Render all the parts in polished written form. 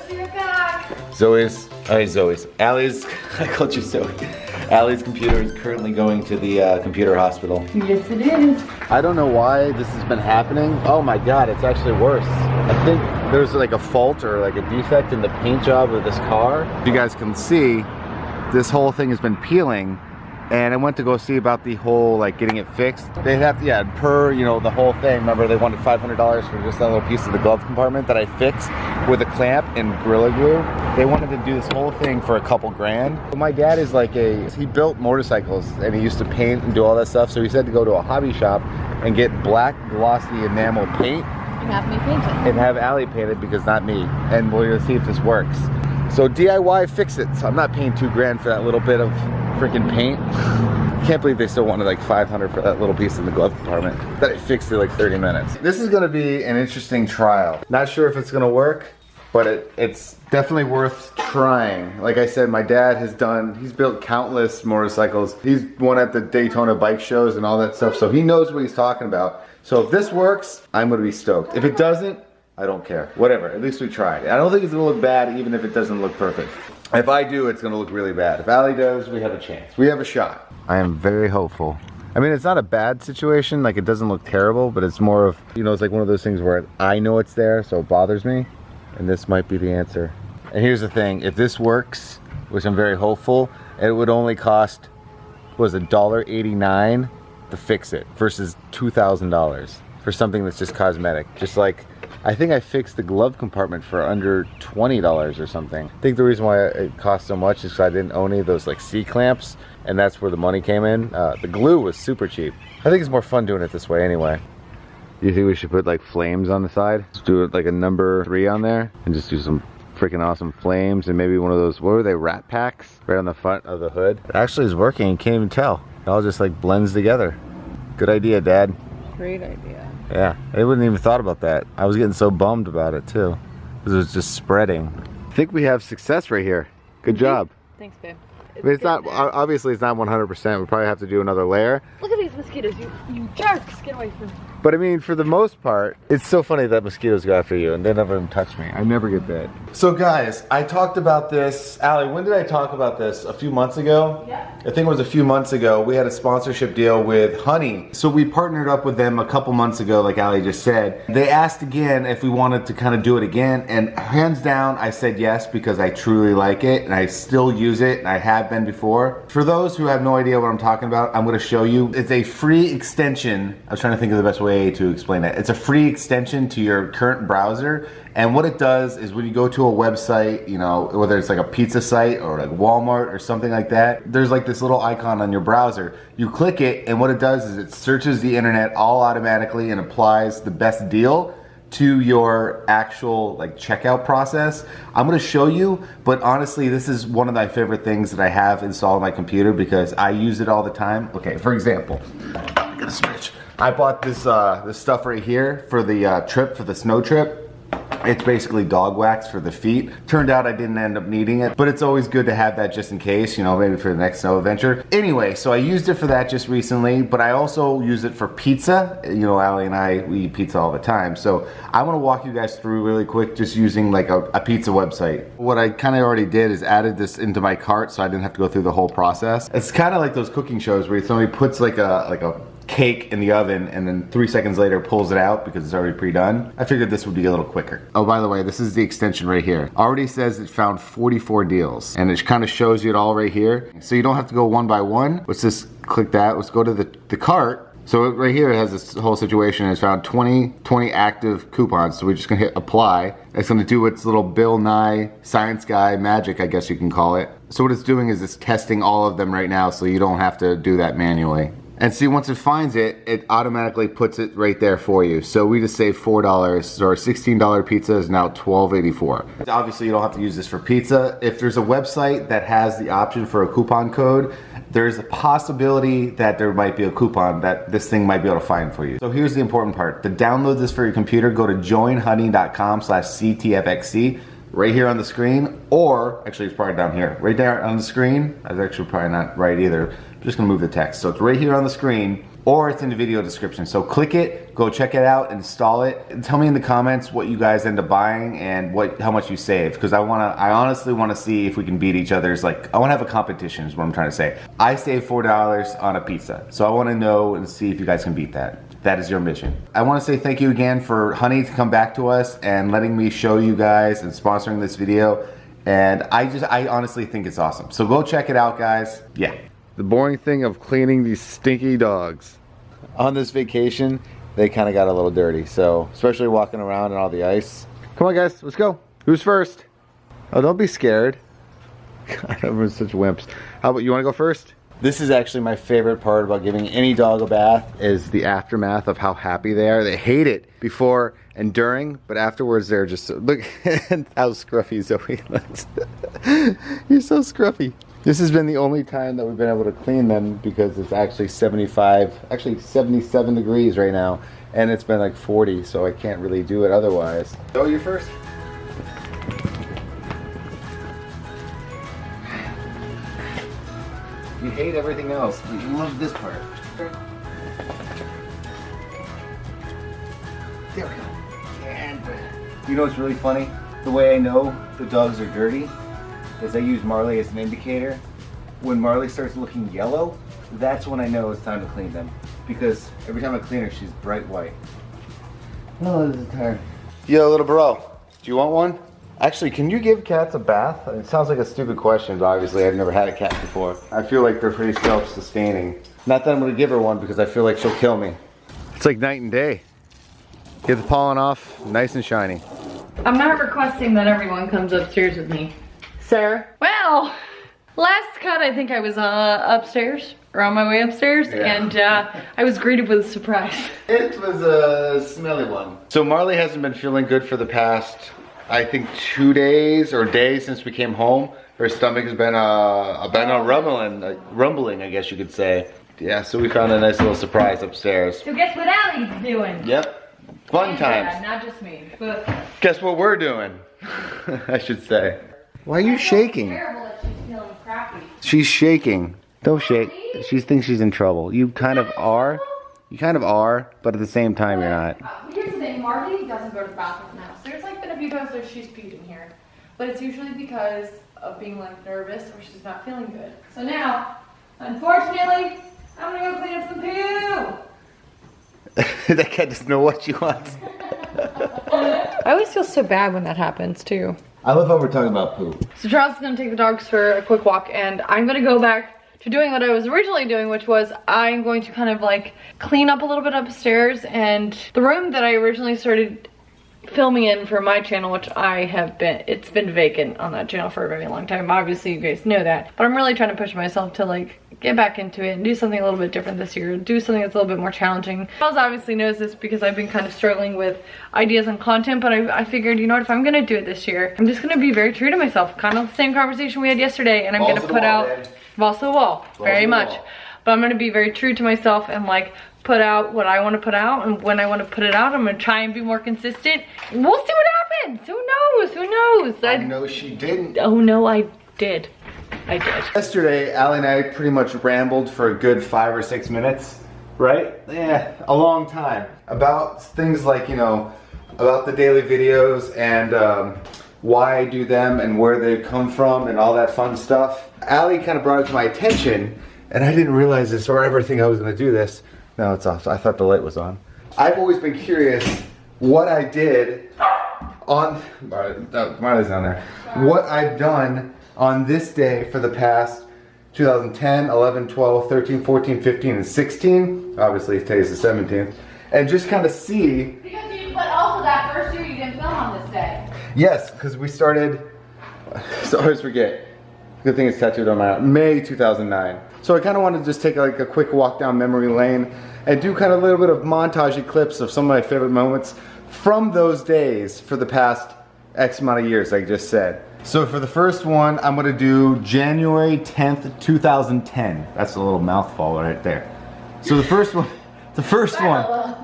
you're back. Allie's, I called you Zoe. Allie's computer is currently going to the computer hospital. Yes, it is. I don't know why this has been happening. Oh my God, it's actually worse. I think there's like a fault or like a defect in the paint job of this car. You guys can see, this whole thing has been peeling. And I went to go see about the whole, like, getting it fixed. They have to, yeah, per, you know, the whole thing. Remember, they wanted $500 for just that little piece of the glove compartment that I fixed with a clamp and Gorilla Glue. They wanted to do this whole thing for a couple grand. My dad is like he built motorcycles and he used to paint and do all that stuff. So he said to go to a hobby shop and get black glossy enamel paint. And have me paint it. And have Allie paint it because not me. And we're gonna see if this works. So DIY fix it. So I'm not paying $2 for that little bit of freaking paint. Can't believe they still wanted like $500 for that little piece in the glove compartment that I fixed in like 30 minutes. This is gonna be an interesting trial. Not sure if it's gonna work, but it's definitely worth trying. Like I said, my dad he's built countless motorcycles. He's won at the Daytona bike shows and all that stuff, so he knows what he's talking about. So if this works, I'm gonna be stoked. If it doesn't, I don't care. Whatever, at least we tried. I don't think it's gonna look bad even if it doesn't look perfect. If I do, it's gonna look really bad. If Allie does, we have a chance. We have a shot. I am very hopeful. I mean, it's not a bad situation, like it doesn't look terrible, but it's more of, you know, it's like one of those things where I know it's there, so it bothers me, and this might be the answer. And here's the thing, if this works, which I'm very hopeful, it would only cost, what was it, $1.89 to fix it, versus $2,000 for something that's just cosmetic. Just like, I think I fixed the glove compartment for under $20 or something. I think the reason why it cost so much is because I didn't own any of those like C-clamps, and that's where the money came in. The glue was super cheap. I think it's more fun doing it this way anyway. Do you think we should put like flames on the side? Let's do it like a number 3 on there, and just do some freaking awesome flames, and maybe one of those, what were they, rat packs? Right on the front of the hood. It actually is working, you can't even tell. It all just like blends together. Good idea, Dad. Great idea. Yeah, I wouldn't even thought about that. I was getting so bummed about it too, because it was just spreading. I think we have success right here. Good job. Thanks, babe. I mean, it's not, obviously it's not 100%. We probably have to do another layer. Look at these mosquitoes, you jerks. Get away from me. But I mean, for the most part, it's so funny that mosquitoes go after you and they never even touch me. I never get bit. So guys, I talked about this. Allie, when did I talk about this? A few months ago? Yeah. I think it was a few months ago. We had a sponsorship deal with Honey. So we partnered up with them a couple months ago, like Allie just said. They asked again if we wanted to kind of do it again. And hands down, I said yes, because I truly like it and I still use it, and I have been before. For those who have no idea what I'm talking about, I'm gonna show you. It's a free extension. I was trying to think of the best way to explain it. It's a free extension to your current browser, and what it does is when you go to a website, you know, whether it's like a pizza site or like Walmart or something like that, there's like this little icon on your browser. You click it, and what it does is it searches the internet all automatically and applies the best deal to your actual like checkout process. I'm gonna show you, but honestly, this is one of my favorite things that I have installed on my computer because I use it all the time. Okay, for example, I'm gonna switch. I bought this this stuff right here for the trip, for the snow trip. It's basically dog wax for the feet. Turned out I didn't end up needing it, but it's always good to have that just in case, you know, maybe for the next snow adventure. Anyway, so I used it for that just recently, but I also use it for pizza. You know, Allie and I, we eat pizza all the time. So I wanna walk you guys through really quick, just using like a pizza website. What I kinda already did is added this into my cart so I didn't have to go through the whole process. It's kinda like those cooking shows where somebody puts like a cake in the oven and then 3 seconds later pulls it out because it's already pre-done. I figured this would be a little quicker. Oh, by the way, this is the extension right here. Already says it found 44 deals, and it kind of shows you it all right here. So you don't have to go one by one. Let's just click that. Let's go to the cart. So right here it has this whole situation. It's found 20 active coupons. So we're just gonna hit apply. It's gonna do its little Bill Nye science guy magic, I guess you can call it. So what it's doing is it's testing all of them right now, so you don't have to do that manually. And see, once it finds it, it automatically puts it right there for you. So we just saved $4. So our $16 pizza is now $12.84. Obviously, you don't have to use this for pizza. If there's a website that has the option for a coupon code, there's a possibility that there might be a coupon that this thing might be able to find for you. So here's the important part. To download this for your computer, go to joinhoney.com/CTFXC. Right here on the screen, or actually it's probably down here. Right there on the screen. That's actually probably not right either. I'm just gonna move the text. So it's right here on the screen. or it's in the video description. So click it, go check it out, install it, and tell me in the comments what you guys end up buying and how much you save. Because I honestly want to see if we can beat each other's, like, I want to have a competition is what I'm trying to say. I saved $4 on a pizza. So I want to know and see if you guys can beat that. That is your mission. I want to say thank you again for Honey to come back to us and letting me show you guys and sponsoring this video. And I honestly think it's awesome. So go check it out, guys. Yeah. The boring thing of cleaning these stinky dogs. On this vacation, they kind of got a little dirty. So, especially walking around in all the ice. Come on, guys, let's go. Who's first? Oh, don't be scared. God, everyone's such wimps. How about you want to go first? This is actually my favorite part about giving any dog a bath is the aftermath of how happy they are. They hate it before and during, but afterwards they're just so, look at how scruffy Zoe looks. You're so scruffy. This has been the only time that we've been able to clean them because it's actually 77 degrees right now, and it's been like 40, so I can't really do it otherwise. Zoe, you first? You hate everything else, but you love this part. There we go. And you know what's really funny? The way I know the dogs are dirty is I use Marley as an indicator. When Marley starts looking yellow, that's when I know it's time to clean them. Because every time I clean her, she's bright white. Oh, this is tired. Yo, little bro, do you want one? Actually, can you give cats a bath? It sounds like a stupid question, but obviously I've never had a cat before. I feel like they're pretty self-sustaining. Not that I'm gonna give her one because I feel like she'll kill me. It's like night and day. Get the pollen off, nice and shiny. I'm not requesting that everyone comes upstairs with me. Sir? Well, last cut I think I was upstairs, or on my way upstairs, and I was greeted with a surprise. It was a smelly one. So Marley hasn't been feeling good for the past, I think 2 days or days since we came home. Her stomach has been rumbling, I guess you could say. Yeah, so we found a nice little surprise upstairs. So guess what Allie's doing? Yep, fun times. Yeah, not just me, but... Guess what we're doing, I should say. Why are you shaking? Terrible that she's feeling crappy. She's shaking. Don't shake. She thinks she's in trouble. You kind of are. You kind of are, but at the same time you're not. Here's the thing, Marley doesn't go to the bathroom now. So there's like been a few times where she's peed in here. But it's usually because of being like nervous or she's not feeling good. So now, unfortunately, I'm gonna go clean up some poo. That cat doesn't know what she wants. I always feel so bad when that happens too. I love how we're talking about poo. So Charles is gonna take the dogs for a quick walk and I'm gonna go back to doing what I was originally doing, which was I'm going to kind of like clean up a little bit upstairs, and the room that I originally started filming in for my channel, which it's been vacant on that channel for a very long time. Obviously you guys know that, but I'm really trying to push myself to like get back into it and do something a little bit different this year, do something that's a little bit more challenging. Charles obviously knows this because I've been kind of struggling with ideas and content, but I figured, you know what, if I'm gonna do it this year, I'm just gonna be very true to myself, kind of the same conversation we had yesterday, and I'm gonna put out balls to the wall, very much. But I'm gonna be very true to myself and like put out what I want to put out, and when I want to put it out, I'm gonna try and be more consistent. We'll see what happens. Who knows? Who knows? I know she didn't. Oh no, I did. I did. Yesterday, Allie and I pretty much rambled for a good 5 or 6 minutes, right? Yeah, a long time. About things like, you know, about the daily videos and why I do them and where they come from and all that fun stuff. Allie kind of brought it to my attention, and I didn't realize this or ever think I was going to do this. No, it's off. I thought the light was on. I've always been curious what I did on... Marley's down there. What I've done on this day for the past 2010, 11, 12, 13, 14, 15, and 16. Obviously, today's the 17th. And just kind of see... But also that first year you didn't film on this day. Yes, because we started... So I always forget. Good thing it's tattooed on my arm. May 2009. So I kind of wanted to just take like a quick walk down memory lane and do kind of a little bit of montage clips of some of my favorite moments from those days for the past X amount of years, like I just said. So for the first one, I'm gonna do January 10th, 2010. That's a little mouthful right there. So the first one,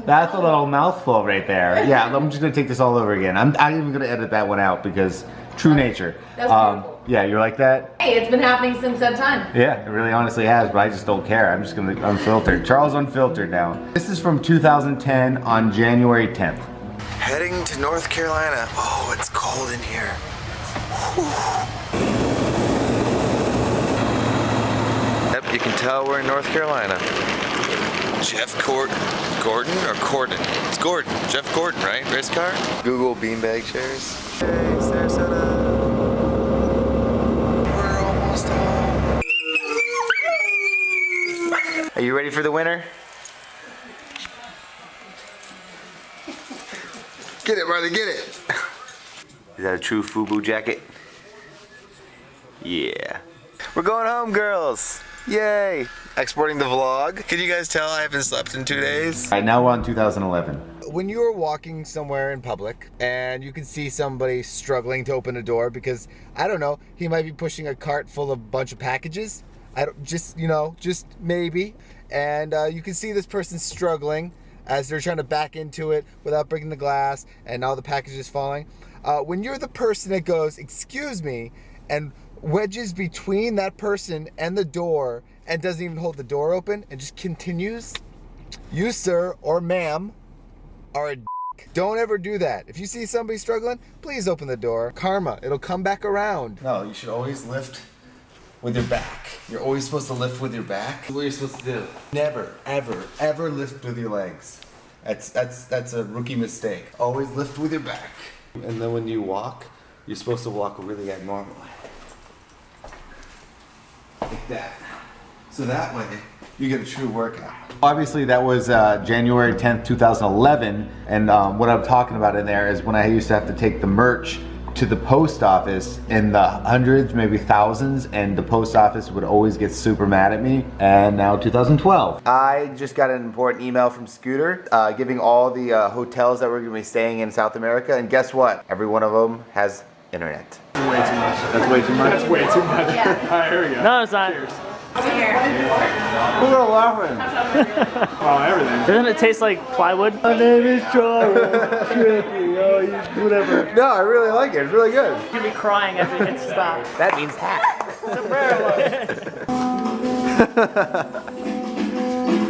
that's a little mouthful right there. Yeah, I'm just gonna take this all over again. I'm not even gonna edit that one out because True nature. That's beautiful. Yeah, you're like that? Hey, it's been happening since that time. Yeah, it really honestly has, but I just don't care. I'm just gonna unfiltered. Charles Unfiltered now. This is from 2010 on January 10th. Heading to North Carolina. Oh, it's cold in here. Yep, you can tell we're in North Carolina. Jeff Gordon or Corden? It's Gordon. Jeff Gordon, right? Race car? Google beanbag chairs. Hey, Sarasota. We're almost home. Are you ready for the winter? Get it, brother, get it. Is that a true FUBU jacket? Yeah. We're going home, girls. Yay. Exporting the vlog. Can you guys tell I haven't slept in 2 days? All right, now we're on 2011. When you are walking somewhere in public and you can see somebody struggling to open a door because, I don't know, he might be pushing a cart full of a bunch of packages. Just maybe. And you can see this person struggling as they're trying to back into it without breaking the glass and all the packages falling. When you're the person that goes, excuse me, and wedges between that person and the door and doesn't even hold the door open and just continues, you, sir or ma'am, are a dick. Don't ever do that. If you see somebody struggling, please open the door. Karma, it'll come back around. No, you should always lift with your back. You're always supposed to lift with your back. That's what you're supposed to do. Never, ever, ever lift with your legs. That's a rookie mistake. Always lift with your back. And then when you walk, you're supposed to walk really abnormally. Like that. So that way, you get a true workout. Obviously, that was January 10th, 2011. And what I'm talking about in there is when I used to have to take the merch to the post office in the hundreds, maybe thousands, and the post office would always get super mad at me. And now 2012. I just got an important email from Scooter giving all the hotels that we're gonna be staying in South America. And guess what? Every one of them has internet. Way too much. That's way too much? That's way too much. Yeah. Alright, here we go. No, it's not. Cheers. Here. Who's laughing? Well, everything. Doesn't it taste like plywood? My name is Charles. Trippy. Oh, you whatever. No, I really like it. It's really good. You're gonna be crying as it hits stop. That means hat.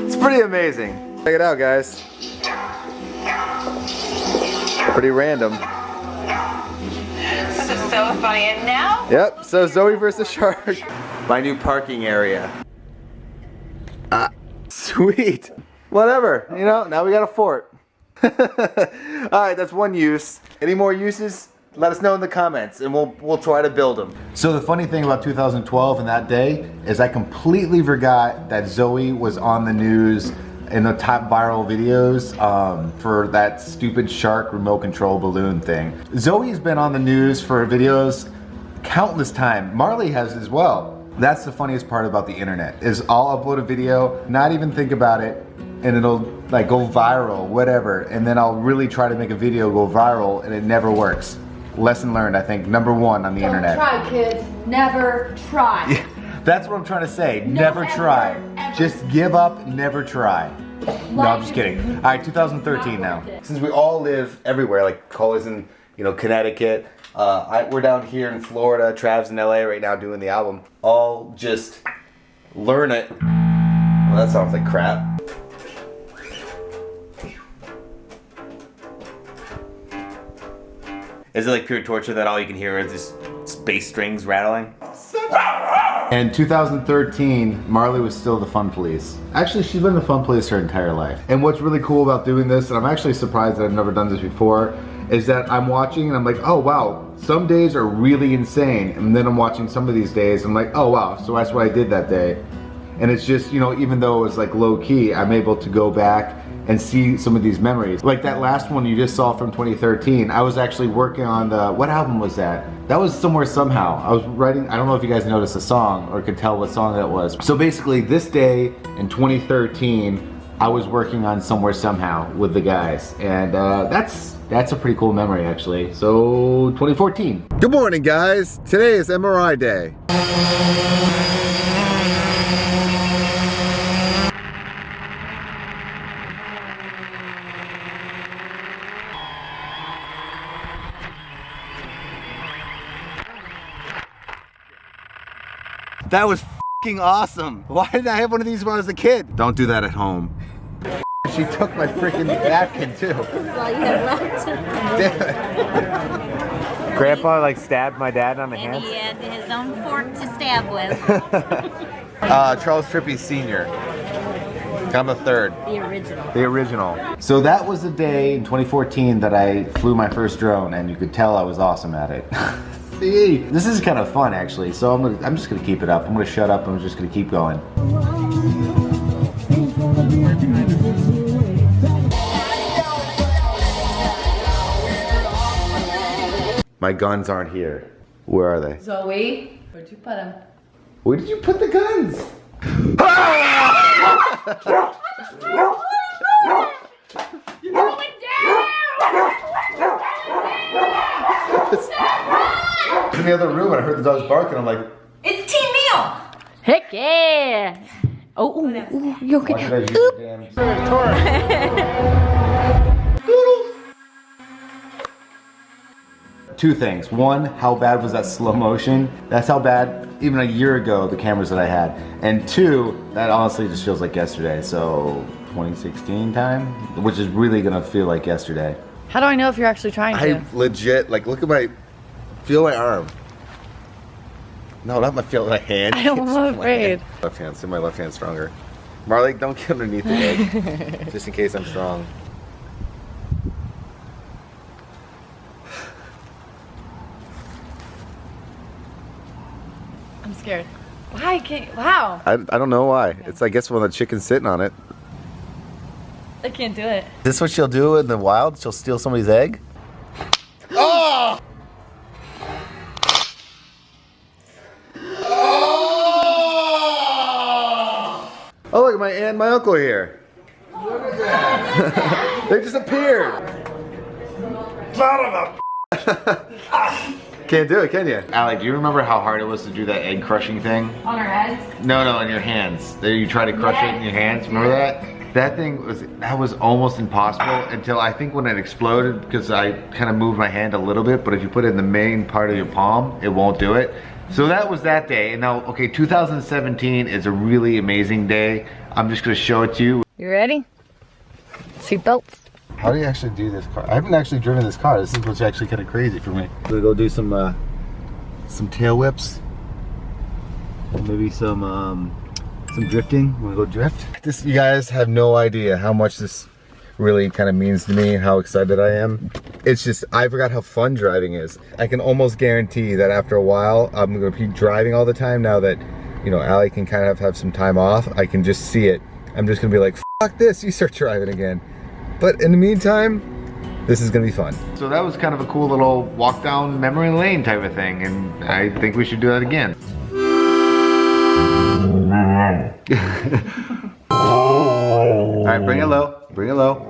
It's pretty amazing. Check it out, guys. Pretty random. This is so funny. And now? Yep, so Zoe versus Shark. My new parking area. Sweet. Whatever, you know, now we got a fort. Alright, that's one use. Any more uses? Let us know in the comments and we'll try to build them. So the funny thing about 2012 and that day is I completely forgot that Zoe was on the news in the top viral videos for that stupid shark remote control balloon thing. Zoe's been on the news for videos countless times. Marley has as well. That's the funniest part about the internet is I'll upload a video, not even think about it, and it'll like go viral, whatever. And then I'll really try to make a video go viral and it never works. Lesson learned, I think, number one on the internet. Don't try, kids. Never try. Yeah, that's what I'm trying to say. No, never ever, try. ever. Just give up, never try. No, I'm just kidding. All right, 2013 now. Since we all live everywhere, like Cola's in, Connecticut. We're down here in Florida. Trav's in LA right now doing the album. All just learn it. Well, that sounds like crap. Is it like pure torture that all you can hear is just bass strings rattling? In 2013, Marley was still the fun police. Actually, she's been the fun police her entire life. And what's really cool about doing this, and I'm actually surprised that I've never done this before, is that I'm watching and I'm like, oh wow, some days are really insane. And then I'm watching some of these days, I'm like, oh wow, so that's what I did that day. And it's just, even though it was like low key, I'm able to go back and see some of these memories. Like that last one you just saw from 2013, I was actually working on what album was that? That was Somewhere Somehow. I was writing, I don't know if you guys noticed the song or could tell what song that was. So basically this day in 2013, I was working on Somewhere Somehow with the guys. And that's a pretty cool memory actually. So 2014. Good morning guys. Today is MRI day. That was f***ing awesome. Why didn't I have one of these when I was a kid? Don't do that at home. She took my freaking napkin too. That's all you have left. Damn it. Grandpa like stabbed my dad on the And hand. he had his own fork to stab with. Charles Trippy Sr. I'm the third. The original. The original. So that was the day in 2014 that I flew my first drone, and you could tell I was awesome at it. See, this is kind of fun actually. So I'm just gonna keep it up. I'm gonna shut up. I'm just gonna keep going. My guns aren't here. Where are they? Zoe, where'd you put him? Where did you put the guns? You're going down! In the other room, I heard the dogs barking. I'm like, It's team meal. Heck yeah! Oh, you why okay? should I use the damn... Two things. One, how bad was that slow motion? That's how bad, even a year ago, the cameras that I had. And two, that honestly just feels like yesterday. So 2016 time, which is really gonna feel like yesterday. How do I know if you're actually trying to? I legit, like, look at feel my arm. No, not feel my hand. I'm afraid. Left hand, see my left hand stronger. Marley, don't get underneath the leg, just in case I'm strong. I'm scared. Why can't, wow. I don't know why. It's, I guess, when the chicken's sitting on it. I can't do it. Is this what she'll do in the wild? She'll steal somebody's egg? Oh! Oh, look, my aunt and my uncle are here. Look at that. They just appeared. Son of a Can't do it, can you? Allie, do you remember how hard it was to do that egg crushing thing? On our heads? No, in your hands. There, you try to crush it in your hands. Remember that? That thing was almost impossible until I think when it exploded, because I kind of moved my hand a little bit, but if you put it in the main part of your palm, it won't do it. So that was that day. And now, okay, 2017 is a really amazing day. I'm just gonna show it to you. You ready? Seatbelts. How do you actually do this car? I haven't actually driven this car. This is what's actually kind of crazy for me. I'm gonna go do some tail whips. And maybe some drifting. I'm gonna go drift. This, you guys have no idea how much this really kind of means to me and how excited I am. It's just, I forgot how fun driving is. I can almost guarantee that after a while, I'm gonna be driving all the time now that, you know, Allie can kind of have some time off. I can just see it. I'm just gonna be like, fuck this, you start driving again. But in the meantime, this is gonna be fun. So that was kind of a cool little walk down memory lane type of thing, and I think we should do that again. All right, bring it low, bring it low.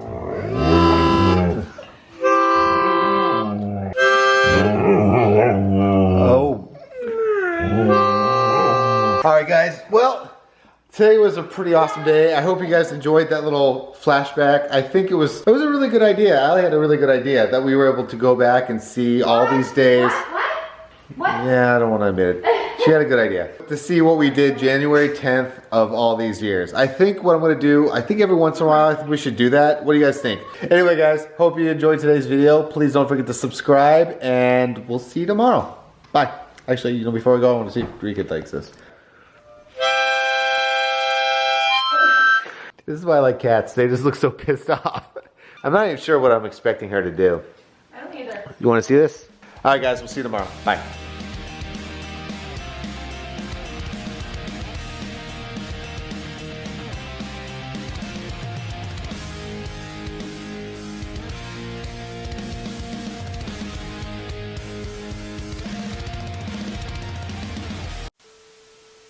Oh. All right, guys, well, today was a pretty awesome day. I hope you guys enjoyed that little flashback. I think it was a really good idea. Allie had a really good idea that we were able to go back and see all these days. What? Yeah, I don't want to admit it. She had a good idea. To see what we did January 10th of all these years. I think what I'm going to do, I think every once in a while, I think we should do that. What do you guys think? Anyway, guys, hope you enjoyed today's video. Please don't forget to subscribe, and we'll see you tomorrow. Bye. Actually, you know, before we go, I want to see if Rika likes this. This is why I like cats. They just look so pissed off. I'm not even sure what I'm expecting her to do. I don't either. You want to see this? All right, guys, we'll see you tomorrow. Bye.